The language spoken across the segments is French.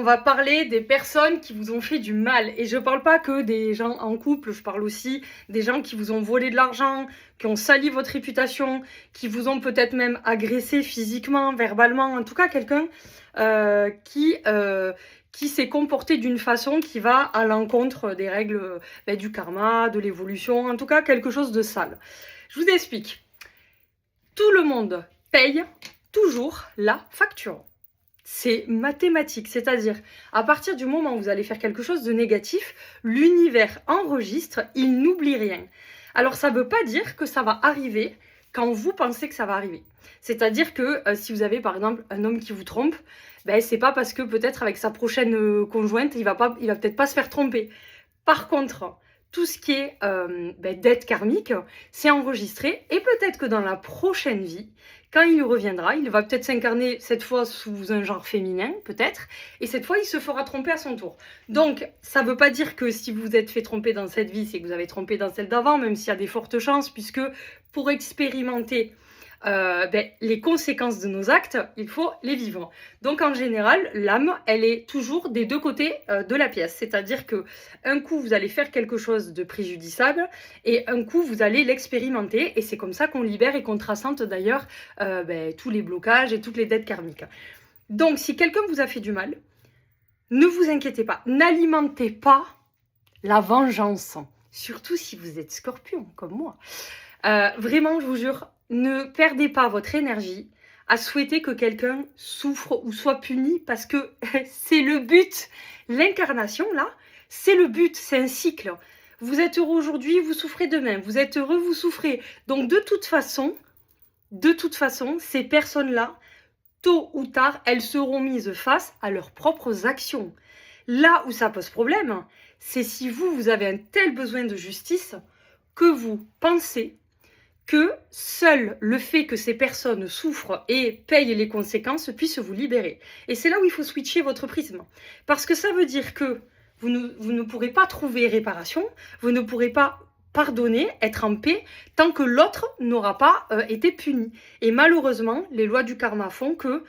va parler des personnes qui vous ont fait du mal. Et je parle pas que des gens en couple, je parle aussi des gens qui vous ont volé de l'argent, qui ont sali votre réputation, qui vous ont peut-être même agressé physiquement, verbalement, en tout cas quelqu'un qui s'est comporté d'une façon qui va à l'encontre des règles du karma, de l'évolution, en tout cas quelque chose de sale. Je vous explique. Tout le monde paye toujours la facture. C'est mathématique, c'est-à-dire à partir du moment où vous allez faire quelque chose de négatif, l'univers enregistre, il n'oublie rien. Alors ça ne veut pas dire que ça va arriver quand vous pensez que ça va arriver. C'est-à-dire que si vous avez par exemple un homme qui vous trompe, c'est pas parce que peut-être avec sa prochaine conjointe, il va peut-être pas se faire tromper. Par contre, tout ce qui est dette karmique, c'est enregistré et peut-être que dans la prochaine vie, quand il reviendra, il va peut-être s'incarner cette fois sous un genre féminin, peut-être, et cette fois, il se fera tromper à son tour. Donc, ça ne veut pas dire que si vous vous êtes fait tromper dans cette vie, c'est que vous avez trompé dans celle d'avant, même s'il y a des fortes chances, puisque pour expérimenter les conséquences de nos actes, il faut les vivre. Donc en général, l'âme, elle est toujours des deux côtés de la pièce. C'est-à-dire que un coup, vous allez faire quelque chose de préjudiciable et un coup, vous allez l'expérimenter. Et c'est comme ça qu'on libère et qu'on transcende d'ailleurs tous les blocages et toutes les dettes karmiques. Donc si quelqu'un vous a fait du mal, ne vous inquiétez pas. N'alimentez pas la vengeance. Surtout si vous êtes scorpion, comme moi. Vraiment, je vous jure, ne perdez pas votre énergie à souhaiter que quelqu'un souffre ou soit puni parce que c'est le but. L'incarnation, là, c'est le but, c'est un cycle. Vous êtes heureux aujourd'hui, vous souffrez demain. Vous êtes heureux, vous souffrez. Donc de toute façon, ces personnes-là, tôt ou tard, elles seront mises face à leurs propres actions. Là où ça pose problème, c'est si vous avez un tel besoin de justice que vous pensez que seul le fait que ces personnes souffrent et payent les conséquences puisse vous libérer. Et c'est là où il faut switcher votre prisme. Parce que ça veut dire que vous ne pourrez pas trouver réparation, vous ne pourrez pas pardonner, être en paix, tant que l'autre n'aura pas été puni. Et malheureusement, les lois du karma font que,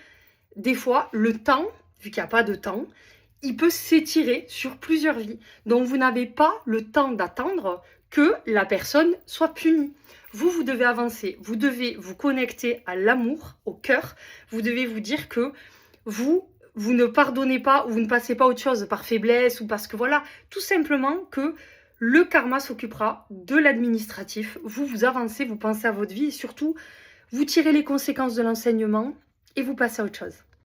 des fois, le temps, vu qu'il n'y a pas de temps, il peut s'étirer sur plusieurs vies. Donc vous n'avez pas le temps d'attendre que la personne soit punie. Vous devez avancer, vous devez vous connecter à l'amour, au cœur. Vous devez vous dire que vous ne pardonnez pas ou vous ne passez pas à autre chose par faiblesse ou parce que voilà, tout simplement que le karma s'occupera de l'administratif. Vous avancez, vous pensez à votre vie et surtout, vous tirez les conséquences de l'enseignement et vous passez à autre chose.